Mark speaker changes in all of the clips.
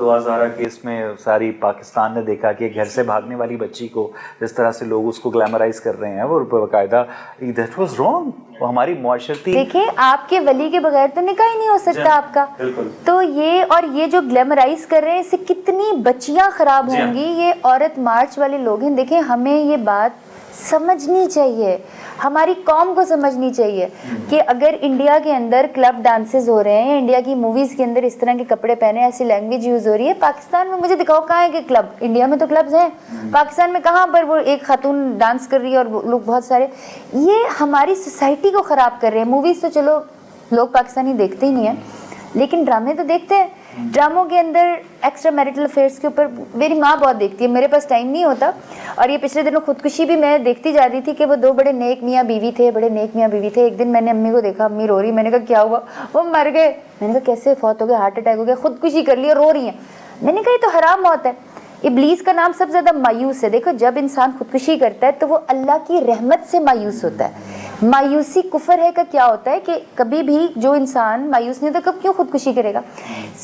Speaker 1: 2000 case میں ساری پاکستان نے دیکھا کہ گھر سے بھاگنے والی بچی کو جس طرح سے لوگ اس کو گلیمرائز کر رہے ہیں اور باقاعدہ دیٹ واز رانگ. ہماری معاشرتی
Speaker 2: دیکھیں آپ کے ولی کے بغیر تو نکاح ہی نہیں ہو سکتا آپ کا. تو یہ جو گلیمرائز کر رہے ہیں اس سے کتنی بچیاں خراب ہوں گی. یہ عورت مارچ والے لوگ ہیں. دیکھیں ہمیں یہ بات سمجھنی چاہیے, ہماری قوم کو سمجھنی چاہیے کہ اگر انڈیا کے اندر کلب ڈانسز ہو رہے ہیں, انڈیا کی موویز کے اندر اس طرح کے کپڑے پہنے, ایسی لینگویج یوز ہو رہی ہے, پاکستان میں مجھے دکھاؤ کہاں ہے کہ کلب. انڈیا میں تو کلبز ہیں, پاکستان میں کہاں پر وہ ایک خاتون ڈانس کر رہی ہے اور لوگ بہت سارے. یہ ہماری سوسائٹی کو خراب کر رہے ہیں. موویز تو چلو لوگ پاکستانی دیکھتے ہی نہیں ہیں, لیکن ڈرامے تو دیکھتے ہیں. ڈراموں کے اندر ایکسٹرا میریٹل افیئرس کے اوپر میری ماں بہت دیکھتی ہے, میرے پاس ٹائم نہیں ہوتا. اور یہ پچھلے دنوں خودکشی بھی میں دیکھتی جا رہی تھی کہ وہ دو بڑے نیک میاں بیوی تھے, بڑے نیک میاں بیوی تھے. ایک دن میں نے امی کو دیکھا, امی رو رہی. میں نے کہا کیا ہوا؟ وہ مر گئے. میں نے کہا کیسے فوت ہو گئے؟ ہارٹ اٹیک ہو گیا. خودکشی کر لی اور رو رہی ہیں. میں نے کہا یہ تو حرام موت ہے. ابلیس کا نام سب سے زیادہ مایوس ہے. دیکھو جب انسان خودکشی کرتا ہے تو وہ اللہ کی رحمت سے مایوس ہوتا ہے. مایوسی کفر ہے کا کیا ہوتا ہے کہ کبھی بھی جو انسان مایوس نہیں ہوتا کب کیوں خودکشی کرے گا.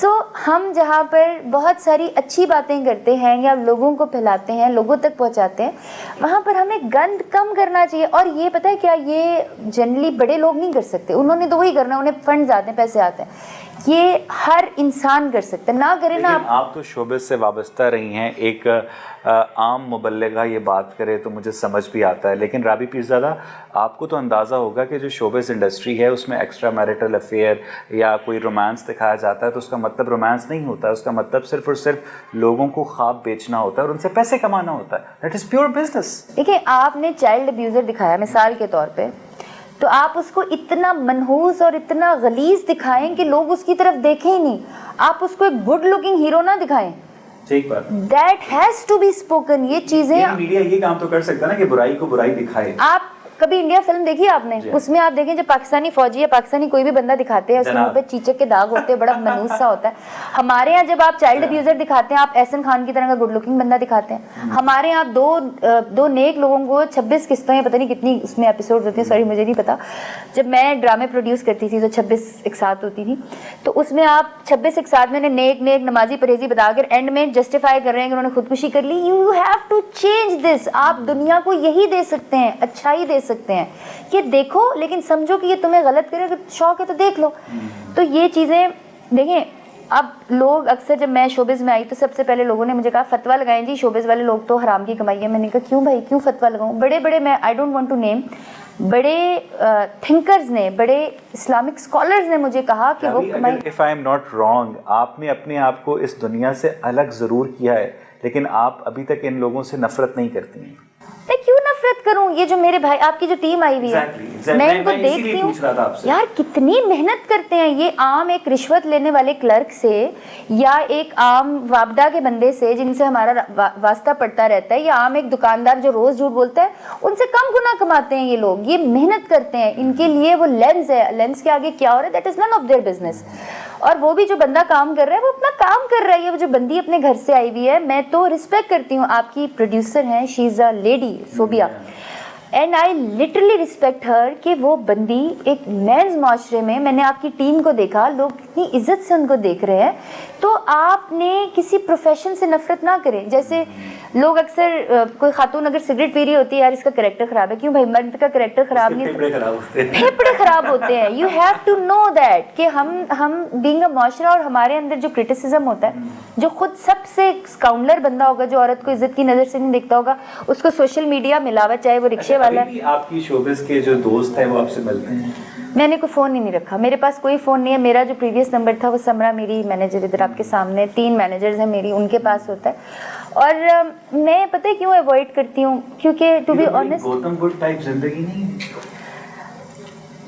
Speaker 2: سو ہم جہاں پر بہت ساری اچھی باتیں کرتے ہیں یا لوگوں کو پھیلاتے ہیں, لوگوں تک پہنچاتے ہیں, وہاں پر ہمیں گند کم کرنا چاہیے. اور یہ پتہ ہے کیا, یہ جنرلی بڑے لوگ نہیں کر سکتے. انہوں نے تو وہی کرنا, انہیں فنڈز آتے ہیں, پیسے آتے ہیں. یہ ہر انسان کر سکتا ہے. نہ کرے نا.
Speaker 1: آپ تو شعبے سے وابستہ رہی ہیں, ایک عام مبلغہ یہ بات کرے تو مجھے سمجھ بھی آتا ہے, لیکن رابی پیرزادہ آپ کو تو اندازہ ہوگا کہ جو شوبز انڈسٹری ہے اس میں ایکسٹرا میریٹل افیئر یا کوئی رومانس دکھایا جاتا ہے تو اس کا مطلب رومانس نہیں ہوتا. اس کا مطلب صرف اور صرف لوگوں کو خواب بیچنا ہوتا ہے اور ان سے پیسے کمانا ہوتا ہے. That is pure business.
Speaker 2: دیکھیں آپ نے چائلڈ ابیوزر دکھایا مثال کے طور پہ, تو آپ اس کو اتنا منحوس اور اتنا غلیظ دکھائیں کہ لوگ اس کی طرف دیکھیں ہی نہیں. آپ اس کو ایک گڈ لکنگ ہیرو نہ دکھائیں.
Speaker 1: ٹھیک بات.
Speaker 2: That has to be spoken. یہ چیزیں
Speaker 1: میڈیا یہ کام تو کر سکتا ہے نا کہ برائی کو برائی دکھائے.
Speaker 2: آپ کبھی انڈیا فلم دیکھی آپ نے؟ اس میں آپ دیکھیں جب پاکستانی فوجی یا پاکستانی کوئی بھی بندہ دکھاتے ہیں اس کے منہ پہ چیچک کے داغ ہوتے ہیں, بڑا منحوس سا ہوتا ہے. ہمارے یہاں جب آپ چائلڈ ابیوزر دکھاتے ہیں, آپ احسن خان کی طرح کا گڈ لکنگ بندہ دکھاتے ہیں. ہمارے یہاں دو نیک لوگوں کو 26 قسطیں یا پتہ نہیں کتنی اس میں ایپیسوڈ ہوتے ہیں, سوری مجھے نہیں پتا. جب میں ڈرامے پروڈیوس کرتی تھی تو 26 ایک ساتھ ہوتی تھی, تو اس میں آپ 26 ایک ساتھ میں نے نیک نمازی پرہیزی بتا کر اینڈ میں جسٹیفائی کر رہے ہیں کہ انہوں نے خودکشی کر لی. You have to change this. آپ دنیا کو یہی دے سکتے ہیں, اچھائی دے سکتے ہیں کہ دیکھو, لیکن سمجھو کہ یہ تمہیں غلط کرے. اگر شوق ہے تو دیکھ لو. تو یہ چیزیں دیکھیں. اب لوگ اکثر, جب میں شوبز میں آئی تو سب سے پہلے لوگوں نے مجھے کہا فتویٰ لگائیں جی, شوبز والے لوگ تو حرام کی کمائی ہے. میں نے کہا کیوں بھائی, کیوں فتویٰ لگاؤں؟ بڑے میں I don't want to name, بڑے تھنکرز نے, بڑے اسلامک اسکالرز نے مجھے کہا کہ وہ کمائی.
Speaker 1: If I am not wrong, آپ نے اپنے آپ کو اس دنیا سے الگ ضرور کیا ہے, لیکن آپ ابھی تک ان لوگوں سے نفرت نہیں کرتی ہیں.
Speaker 2: میں کیوں نفرت کروں؟ یہ جو میرے بھائی, آپ کی جو ٹیم آئی ہوئی ہے, میں ان کو دیکھتی ہوں یار کتنی محنت کرتے ہیں. یہ عام ایک رشوت لینے والے کلرک سے یا ایک عام وابڈا کے بندے سے جن سے ہمارا واسطہ پڑتا رہتا ہے, یا عام ایک دکاندار جو روز جھوٹ بولتا ہے, ان سے کم گنا کماتے ہیں یہ لوگ. یہ محنت کرتے ہیں. ان کے لیے وہ لینس ہے, لینس کے آگے کیا ہو رہا ہے that is none of their business. اور وہ بھی جو بندہ کام کر رہا ہے وہ اپنا کام کر رہا ہے. یہ جو بندی اپنے گھر سے آئی ہوئی ہے, میں تو رسپیکٹ کرتی ہوں. آپ کی پروڈیوسر ہیں, she is a lady, Sobia, and I literally respect her کہ وہ بندی ایک مینز معاشرے میں نے آپ کی ٹیم کو دیکھا, لوگ اتنی عزت سے ان کو دیکھ رہے ہیں. تو آپ نے کسی پروفیشن سے نفرت نہ کریں. جیسے لوگ اکثر, کوئی خاتون اگر سگریٹ پی رہی ہوتی ہے, یار اس کا کریکٹر خراب ہے. کیوں بھائی, مرد کا کریکٹر خراب نہیں, پھیپڑے خراب ہوتے ہیں. You have to know that کہ ہم بینگ اے معاشرہ, اور ہمارے اندر جو کرٹیسزم ہوتا ہے, جو خود سب سے اسکاؤنڈلر بندہ ہوگا, جو عورت کو عزت کی نظر سے نہیں دیکھتا ہوگا, اس کو سوشل میڈیا ملاوا, چاہے وہ رکشے والا ہے.
Speaker 1: آپ کی شوبز کے جو دوست ہیں وہ آپ سے ملتے ہیں؟
Speaker 2: میں نے کوئی فون ہی نہیں رکھا, میرے پاس کوئی فون نہیں ہے. میرا جو پریویس نمبر تھا وہ سمرا میری مینیجر, ادھر آپ کے سامنے 3 مینیجرز ہیں میری, ان کے پاس ہوتا ہے. اور میں پتہ ہے کیوں اوائڈ کرتی ہوں, کیونکہ to be honest
Speaker 1: Gautam Buddha type زندگی نہیں.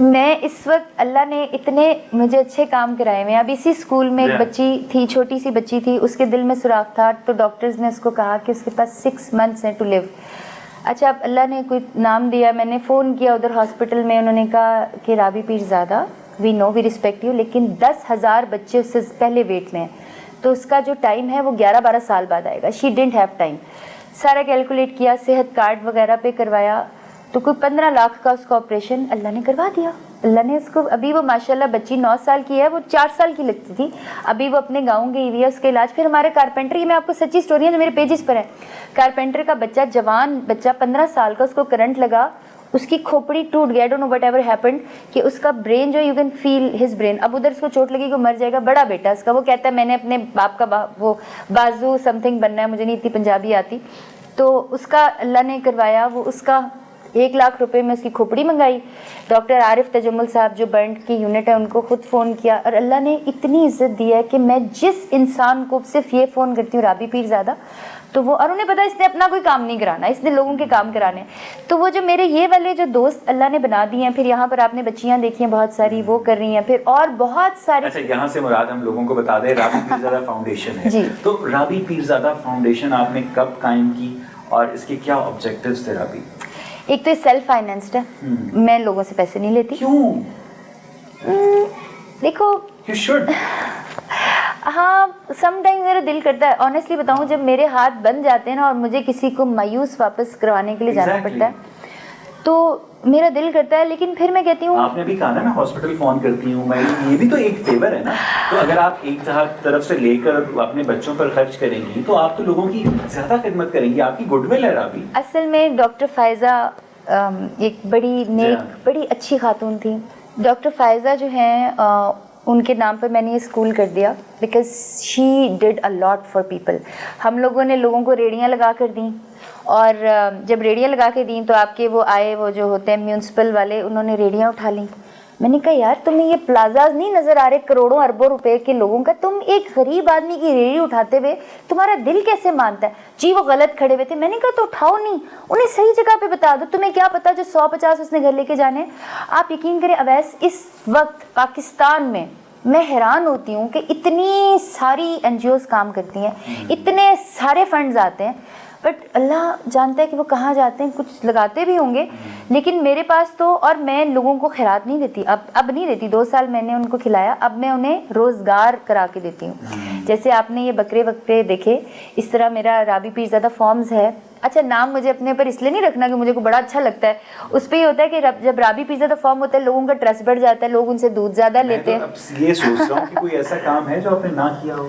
Speaker 2: میں اس وقت اللہ نے اتنے مجھے اچھے کام کرائے ہوئے ہیں. اب اسی اسکول میں ایک بچی تھی, چھوٹی سی بچی تھی, اس کے دل میں سوراخ تھا, تو ڈاکٹرز نے اس کو کہا کہ اس کے پاس 6 months ہیں ٹو لیو. اچھا, اب اللہ نے کوئی نام دیا, میں نے فون کیا ادھر ہاسپٹل میں, انہوں نے کہا کہ رابی پیرزادہ, وی نو وی رسپیکٹ یو, لیکن 10,000 بچے اس سے پہلے ویٹ میں ہیں, تو اس کا جو ٹائم ہے وہ 11-12 سال بعد آئے گا. She didn't have time. سارا کیلکولیٹ کیا, صحت کارڈ وغیرہ پہ کروایا, تو کوئی 15 لاکھ کا اس کا آپریشن اللہ نے کروا دیا. اللہ نے اس کو, ابھی وہ ماشاءاللہ بچی 9 سال کی ہے, وہ 4 سال کی لگتی تھی, ابھی وہ اپنے گاؤں گئی ہوئی ہے اس کا علاج. پھر ہمارے کارپینٹر, یہ میں آپ کو سچی اسٹوری ہے جو میرے پیجز پر ہے, کارپینٹر کا بچہ, جوان بچہ 15 سال کا, اس کو کرنٹ لگا, اس کی کھوپڑی ٹوٹ گیا, don't know what ever happened, کہ اس کا برین جو, you can feel his brain, اب ادھر اس کو چوٹ لگی کہ مر جائے گا. بڑا بیٹا اس کا, وہ کہتا ہے میں نے اپنے باپ کا وہ بازو سم تھنگ بننا ہے, مجھے نہیں اتنی پنجابی آتی, تو اس کا اللہ نے کروایا, وہ اس کا 1 لاکھ روپے میں اس کی کھوپڑی منگائی. ڈاکٹر عارف تجمل صاحب جو برنٹ کی یونٹ ہے ان کو خود فون کیا, اور اللہ نے اتنی عزت دی ہے کہ میں جس انسان کو صرف یہ فون کرتی ہوں, رابی پیر زادہ, تو وہ, اور انہیں پتا اس نے اپنا کوئی کام نہیں کرانا, اس نے لوگوں کے کام کرانے, تو وہ جو میرے یہ والے جو دوست اللہ نے بنا دیے ہیں. پھر یہاں پر آپ نے بچیاں دیکھی ہیں بہت ساری, وہ کر رہی ہیں, پھر اور بہت سارے.
Speaker 1: اچھا, یہاں سے مراد ہم لوگوں کو بتا دیں, رابی پیرزادہ فاؤنڈیشن ہے. تو رابی پیرزادہ فاؤنڈیشن آپ نے کب قائم کی اور اس کے کیا آبجیکٹیوز تھے رابی؟
Speaker 2: ایک تو سیلف فائنینسڈ ہے, میں لوگوں سے پیسے نہیں لیتی.
Speaker 1: کیوں؟
Speaker 2: دیکھو,
Speaker 1: you should.
Speaker 2: ہاں سم ٹائم میرا دل کرتا ہے, آنیسٹلی بتاؤں, جب میرے ہاتھ بن جاتے ہیں نا اور مجھے کسی کو مایوس واپس کروانے کے لیے جانا پڑتا ہے, تو میرا دل کرتا ہے. لیکن پھر میں کہتی ہوں,
Speaker 1: آپ نے بھی کہا نا میں ہاسپٹل فون کرتی ہوں, میں یہ بھی تو ایک فیور ہے نا. تو اگر آپ ایک طرف سے لے کر اپنے بچوں پر خرچ کریں گی تو آپ تو لوگوں کی زیادہ خدمت کریں گی, آپ کی گڈ ول ہے رابی.
Speaker 2: اصل میں ڈاکٹر فائزہ ایک بڑی نیک, بڑی اچھی خاتون تھی. ڈاکٹر فائزہ جو ہیں, ان کے نام پر میں نے یہ اسکول کر دیا, because she did a lot for people. ہم لوگوں نے لوگوں کو ریڑیاں لگا کر دیں, اور جب ریڑیاں لگا کے دیں تو آپ کے وہ آئے, وہ جو ہوتے ہیں میونسپل والے, انہوں نے ریڑیاں اٹھا لیں. میں نے کہا یار تمہیں یہ پلازاز نہیں نظر آ رہے کروڑوں اربوں روپے کے لوگوں کا, تم ایک غریب آدمی کی ریڑھی اٹھاتے ہوئے تمہارا دل کیسے مانتا ہے؟ جی وہ غلط کھڑے ہوئے تھے. میں نے کہا تو اٹھاؤ نہیں, انہیں صحیح جگہ پہ بتا دو, تمہیں کیا پتا جو 150 اس نے گھر لے کے جانے. آپ یقین کریں اویس, اس وقت پاکستان میں حیران ہوتی ہوں کہ اتنی ساری NGOs کام کرتی ہیں, اتنے سارے فنڈز آتے ہیں, بٹ اللہ جانتا ہے کہ وہ کہاں جاتے ہیں. کچھ لگاتے بھی ہوں گے, لیکن میرے پاس تو, اور میں لوگوں کو خیرات نہیں دیتی, اب نہیں دیتی, 2 سال میں نے ان کو کھلایا, اب میں انہیں روزگار کرا کے دیتی ہوں. جیسے آپ نے یہ بکرے وکرے دیکھے, اس طرح میرا رابی پیرزادہ فارمز ہے. اچھا, نام مجھے اپنے اوپر اس لیے نہیں رکھنا کہ مجھے کو بڑا اچھا لگتا ہے, اس پہ یہ ہوتا ہے کہ جب رابی پیرزادہ فارم ہوتا ہے لوگوں کا ٹرسٹ بڑھ جاتا ہے, لوگ ان سے دودھ زیادہ لیتے ہیں.
Speaker 1: اب یہ سوچ رہا ہوں کہ کوئی ایسا کام ہے جو آپ نے نہ کیا ہو.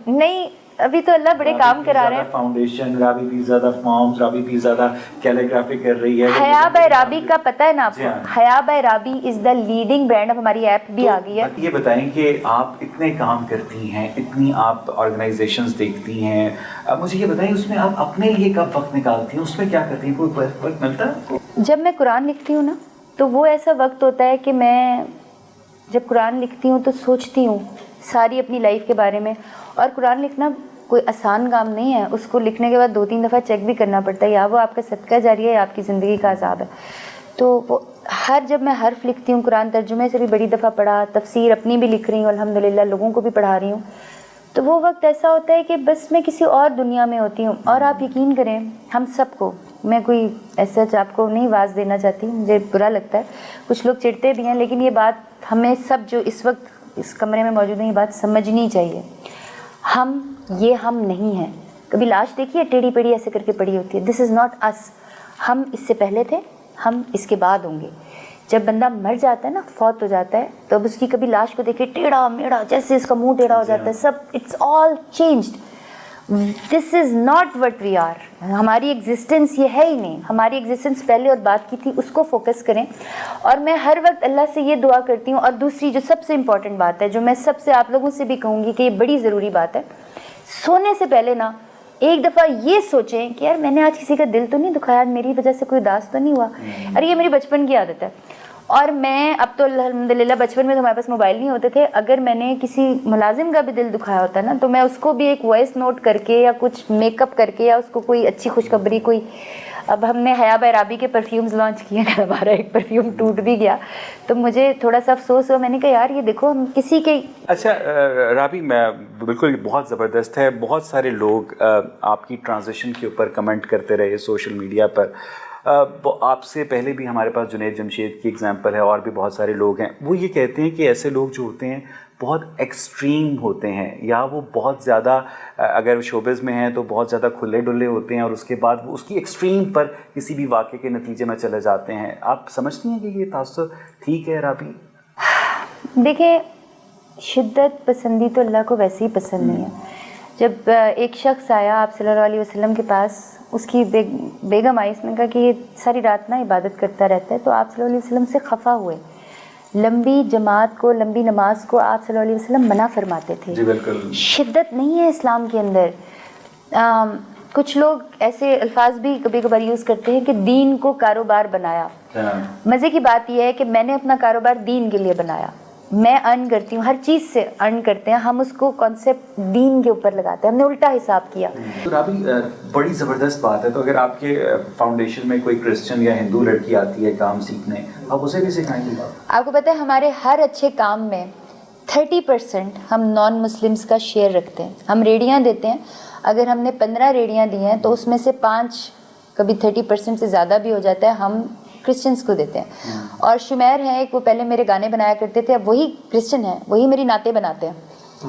Speaker 2: نہیں, ابھی تو اللہ بڑے کام کرا رہے ہیں.
Speaker 1: فاؤنڈیشن, رابی پیرزادہ فارمز, رابی پیرزادہ کیلیگرافی کر رہی ہے.
Speaker 2: حیا بائی رابی کا پتہ ہے نا آپ کو, حیا by Rabi is the leading brand. اب ہماری ایپ بھی آ گئی ہے.
Speaker 1: یہ بتائیں کہ آپ اتنے کام کرتی ہیں, اتنی آپ آرگنائزیشنز دیکھتی ہیں, اب مجھے یہ بتائیں اس میں آپ اپنے لیے کب وقت نکالتی ہیں, اس میں کیا کرتی ہیں, کوئی وقت ملتا ہے؟
Speaker 2: جب میں قرآن لکھتی ہوں نا, تو وہ ایسا وقت ہوتا ہے کہ میں جب قرآن لکھتی ہوں تو سوچتی ہوں ساری اپنی لائف کے بارے میں. اور قرآن لکھنا کوئی آسان کام نہیں ہے, اس کو لکھنے کے بعد 2-3 دفعہ چیک بھی کرنا پڑتا ہے, یا وہ آپ کا صدقہ جاریہ ہے یا آپ کی زندگی کا عذاب ہے. تو وہ جب میں حرف لکھتی ہوں, قرآن ترجمے سے بھی بڑی دفعہ پڑھا, تفسیر اپنی بھی لکھ رہی ہوں الحمدللہ, لوگوں کو بھی پڑھا رہی ہوں, تو وہ وقت ایسا ہوتا ہے کہ بس میں کسی اور دنیا میں ہوتی ہوں. اور آپ یقین کریں, ہم سب کو, میں کوئی ایسا آپ کو نہیں واز دینا چاہتی, مجھے برا لگتا ہے, کچھ لوگ چڑھتے بھی ہیں, لیکن یہ بات ہمیں سب جو اس وقت اس کمرے میں موجود ہیں یہ بات سمجھنی چاہیے. ہم نہیں ہیں. کبھی لاش دیکھیے ٹیڑھی پیڑھی ایسے کر کے پڑی ہوتی ہے, دس از ناٹ اس. ہم اس سے پہلے تھے, ہم اس کے بعد ہوں گے. جب بندہ مر جاتا ہے نا, فوت ہو جاتا ہے, تو اب اس کی کبھی لاش کو دیکھے ٹیڑھا میڑھا, جیسے اس کا منہ ٹیڑھا ہو جاتا ہے, سب it's all changed. This is not what we are. ہماری ایگزسٹنس یہ ہے ہی نہیں. ہماری ایگزسٹنس پہلے اور بات کی تھی, اس کو فوکس کریں. اور میں ہر وقت اللہ سے یہ دعا کرتی ہوں. اور دوسری جو سب سے امپورٹنٹ بات ہے, جو میں سب سے آپ لوگوں سے بھی کہوں گی کہ یہ بڑی ضروری بات ہے, سونے سے پہلے نا ایک دفعہ یہ سوچیں کہ یار میں نے آج کسی کا دل تو نہیں دکھایا, میری وجہ سے کوئی اداس تو نہیں ہوا. ارے یہ میری بچپن کی عادت ہے. اور میں اب تو الحمدللہ, بچپن میں تو ہمارے پاس موبائل نہیں ہوتے تھے, اگر میں نے کسی ملازم کا بھی دل دکھایا ہوتا ہے نا, تو میں اس کو بھی ایک وائس نوٹ کر کے یا کچھ میک اپ کر کے, یا اس کو کوئی اچھی خوشخبری, کوئی, اب ہم نے حیا بائی رابی کے پرفیومز لانچ کیے ہیں, ہمارا ایک پرفیوم ٹوٹ بھی گیا, تو مجھے تھوڑا سا افسوس ہوا. میں نے کہا یار یہ دیکھو ہم کسی کے.
Speaker 1: اچھا رابی, میں بالکل بہت زبردست ہے. بہت سارے لوگ آپ کی ٹرانزیشن کے اوپر کمنٹ کرتے رہے سوشل میڈیا پر. آپ سے پہلے بھی ہمارے پاس جنید جمشید کی اگزامپل ہے, اور بھی بہت سارے لوگ ہیں. وہ یہ کہتے ہیں کہ ایسے لوگ جو ہوتے ہیں بہت ایکسٹریم ہوتے ہیں, یا وہ بہت زیادہ اگر شوبز میں ہیں تو بہت زیادہ کھلے ڈلے ہوتے ہیں, اور اس کے بعد وہ اس کی ایکسٹریم پر کسی بھی واقعے کے نتیجے میں چلے جاتے ہیں. آپ سمجھتی ہیں کہ یہ تاثر ٹھیک ہے رابی؟
Speaker 2: دیکھیں, شدت پسندی تو اللہ کو ویسے ہی پسند نہیں ہے. جب ایک شخص آیا آپ صلی اللہ علیہ وسلم کے پاس, اس کی بیگم آئی, اس نے کہا کہ یہ ساری رات نا عبادت کرتا رہتا ہے, تو آپ صلی اللہ علیہ وسلم سے خفا ہوئے. لمبی جماعت کو, لمبی نماز کو آپ صلی اللہ علیہ وسلم منع فرماتے تھے.
Speaker 1: جی بالکل.
Speaker 2: شدت نہیں ہے اسلام کے اندر. کچھ لوگ ایسے الفاظ بھی کبھی کبھار یوز کرتے ہیں کہ دین کو کاروبار بنایا. مزے کی بات یہ ہے کہ میں نے اپنا کاروبار دین کے لیے بنایا. میں ارن کرتی ہوں, ہر چیز سے ارن کرتے ہیں ہم, اس کو کانسیپٹ دین کے اوپر لگاتے ہیں, ہم نے الٹا حساب کیا.
Speaker 1: تو رابی بڑی زبردست بات ہے. تو اگر آپ کے فاؤنڈیشن میں کوئی کرسچن یا ہندو لڑکی آتی ہے کام سیکھنے, آپ اسے بھی سکھائیں گے؟
Speaker 2: آپ کو پتہ ہے ہمارے ہر اچھے کام میں 30% ہم نان مسلمس کا شیئر رکھتے ہیں. ہم ریڑیاں دیتے ہیں, اگر ہم نے 15 ریڑیاں دی ہیں تو اس میں سے 5, کبھی 30% سے زیادہ بھی ہو جاتا ہے, ہم کرسچنس کو دیتے ہیں. اور شمیر ہیں ایک, وہ پہلے میرے گانے بنایا کرتے تھے, اب وہی کرسچن ہیں, وہی میری نعتیں بناتے ہیں.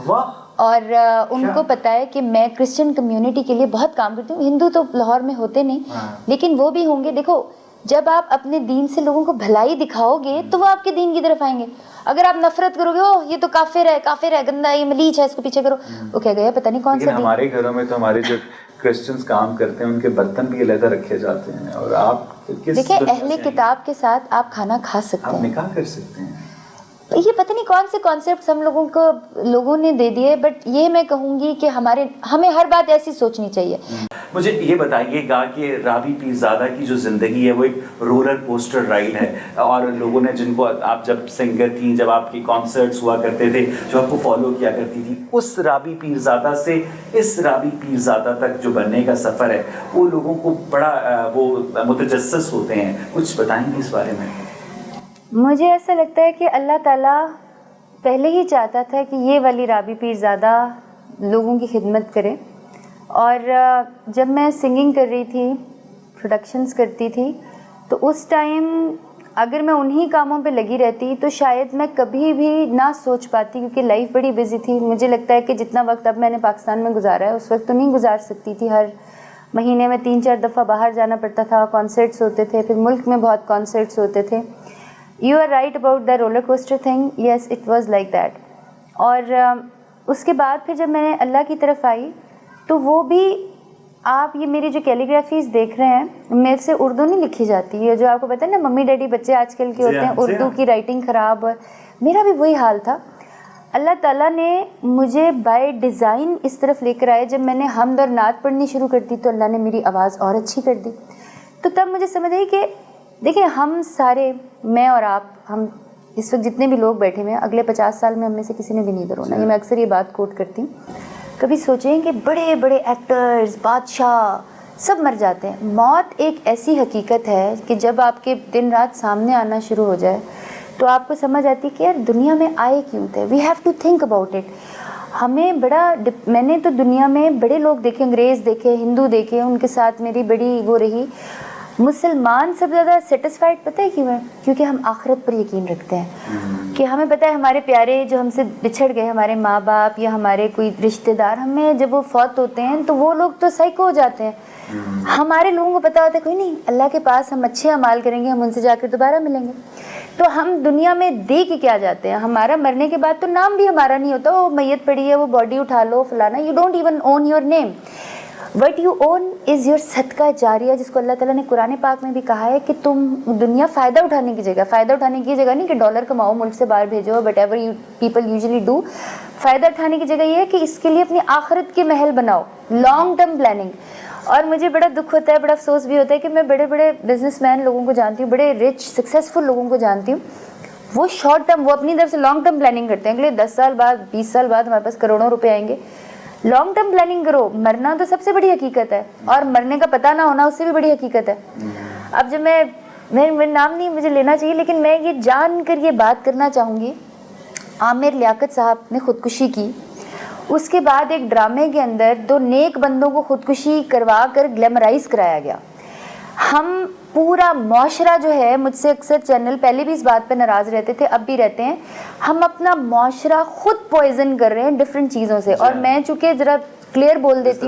Speaker 1: واہ.
Speaker 2: اور ان کو پتہ ہے کہ میں کرسچن کمیونٹی کے لیے بہت کام کرتی ہوں. ہندو تو لاہور میں ہوتے نہیں, لیکن وہ بھی ہوں گے. دیکھو, جب آپ اپنے دین سے لوگوں کو بھلائی دکھاؤ گے تو وہ آپ کے دین کی طرف آئیں گے. اگر آپ نفرت کرو گے, او یہ تو کافر ہے, کافر ہے, گندا ہے, یہ ملیچ ہے, اس کو پیچھے کرو, وہ کہہ گیا پتہ نہیں کون سا دین.
Speaker 1: ہمارے گھروں میں تو ہمارے جو کرسچنز کام کرتے ہیں ان کے برتن بھی علیحدہ رکھے جاتے ہیں, اور آپ
Speaker 2: دیکھیں اہل کتاب کے ساتھ آپ کھانا کھا سکتے ہیں,
Speaker 1: آپ نکاح کر سکتے ہیں.
Speaker 2: یہ پتہ نہیں کون سے کانسیپٹس ہم لوگوں نے دے دیے. بٹ یہ میں کہوں گی کہ ہمیں ہر بات ایسی سوچنی چاہیے.
Speaker 1: مجھے یہ بتائیے گا کہ رابی پیرزادہ کی جو زندگی ہے وہ ایک رولر کوسٹر رائڈ ہے, اور لوگوں نے جن کو آپ جب سنگر تھیں, جب آپ کی کانسرٹس ہوا کرتے تھے, جو آپ کو فالو کیا کرتی تھی, اس رابی پیرزادہ سے اس رابی پیرزادہ تک جو بننے کا سفر ہے, وہ لوگوں کو بڑا وہ متجسس ہوتے ہیں. کچھ بتائیں گے اس بارے میں؟
Speaker 2: مجھے ایسا لگتا ہے کہ اللہ تعالیٰ پہلے ہی چاہتا تھا کہ یہ والی رابی پیرزادہ لوگوں کی خدمت کرے. اور جب میں سنگنگ کر رہی تھی, پروڈکشنز کرتی تھی, تو اس ٹائم اگر میں انہی کاموں پہ لگی رہتی تو شاید میں کبھی بھی نہ سوچ پاتی, کیونکہ لائف بڑی بزی تھی. مجھے لگتا ہے کہ جتنا وقت اب میں نے پاکستان میں گزارا ہے اس وقت تو نہیں گزار سکتی تھی. ہر مہینے میں 3-4 دفعہ باہر جانا پڑتا تھا, کانسرٹس ہوتے تھے, پھر ملک میں بہت کانسرٹس ہوتے تھے. You are right about the roller coaster thing, yes it was like that. اور اس کے بعد پھر جب میں نے اللہ کی طرف آئی تو وہ بھی, آپ یہ میری جو کیلیگرافیز دیکھ رہے ہیں, میرے سے اردو نہیں لکھی جاتی. یہ جو آپ کو پتہ ہے نا ممی ڈیڈی بچے آج کل کے ہوتے ہیں, اردو کی رائٹنگ خراب, میرا بھی وہی حال تھا. اللہ تعالیٰ نے مجھے بائی ڈیزائن اس طرف لے کر آئے. جب میں نے حمد اور نعت پڑھنی شروع کر دی تو اللہ نے میری آواز اور اچھی کر دی. تو تب مجھے سمجھ آئی کہ دیکھیں ہم سارے, میں اور آپ, ہم اس وقت جتنے بھی لوگ بیٹھے ہوئے ہیں, اگلے 50 سال میں ہم میں سے کسی نے بھی نہیں رونا. یہ میں اکثر یہ بات کوٹ کرتی ہوں. کبھی سوچیں کہ بڑے بڑے ایکٹرز, بادشاہ سب مر جاتے ہیں. موت ایک ایسی حقیقت ہے کہ جب آپ کے دن رات سامنے آنا شروع ہو جائے تو آپ کو سمجھ آتی کہ یار دنیا میں آئے کیوں تھے. We have to think about it. ہمیں میں نے تو دنیا میں بڑے لوگ دیکھے, انگریز دیکھے, ہندو دیکھے, ان کے ساتھ میری بڑی وہ رہی. مسلمان سب زیادہ سیٹسفائڈ پتہ ہے کیوں ہے؟ کیونکہ ہم آخرت پر یقین رکھتے ہیں. کہ ہمیں پتہ ہے ہمارے پیارے جو ہم سے بچھڑ گئے, ہمارے ماں باپ یا ہمارے کوئی رشتہ دار, ہمیں جب وہ فوت ہوتے ہیں تو وہ لوگ تو سائیکو ہو جاتے ہیں. ہمارے لوگوں کو پتہ ہوتا ہے کوئی نہیں, اللہ کے پاس ہم اچھے اعمال کریں گے, ہم ان سے جا کر دوبارہ ملیں گے. تو ہم دنیا میں دے کے کیا جاتے ہیں؟ ہمارا مرنے کے بعد تو نام بھی ہمارا نہیں ہوتا. وہ میت پڑی ہے, وہ باڈی اٹھا لو فلانا, you don't even own your name. What you own is your صدقہ جاریہ, جس کو اللہ تعالیٰ نے قرآن پاک میں بھی کہا ہے کہ تم دنیا فائدہ اٹھانے کی جگہ نہیں کہ ڈالر کماؤ, ملک سے باہر بھیجو, but ever you people usually do. فائدہ اٹھانے کی جگہ یہ ہے کہ اس کے لیے اپنی آخرت کے محل بناؤ, لانگ ٹرم پلاننگ. اور مجھے بڑا دکھ ہوتا ہے, بڑا افسوس بھی ہوتا ہے کہ میں بڑے بڑے بزنس مین لوگوں کو جانتی ہوں, بڑے رچ سکسیزفل لوگوں کو جانتی ہوں, وہ شارٹ ٹرم, وہ اپنی طرف سے لانگ ٹرم پلاننگ کرتے ہیں. اگلے 10 سال بعد 20 سال بعد ہمارے پاس کروڑوں روپے آئیں گے. لانگ ٹرم پلاننگ کرو. مرنا تو سب سے بڑی حقیقت ہے, اور مرنے کا پتہ نہ ہونا اس سے بھی بڑی حقیقت ہے. اب جب میں نام نہیں مجھے لینا چاہیے, لیکن میں یہ جان کر یہ بات کرنا چاہوں گی, عامر لیاقت صاحب نے خودکشی کی, اس کے بعد ایک ڈرامے کے اندر 2 نیک بندوں کو خودکشی کروا کر گلیمرائز کرایا گیا. ہم پورا معاشرہ جو ہے، مجھ سے اکثر چینل پہلے بھی اس بات پہ ناراض رہتے تھے، اب بھی رہتے ہیں، ہم اپنا معاشرہ خود پوائزن کر رہے ہیں ڈفرینٹ چیزوں سے. اور میں چونکہ ذرا کلیئر بول دیتی ہوں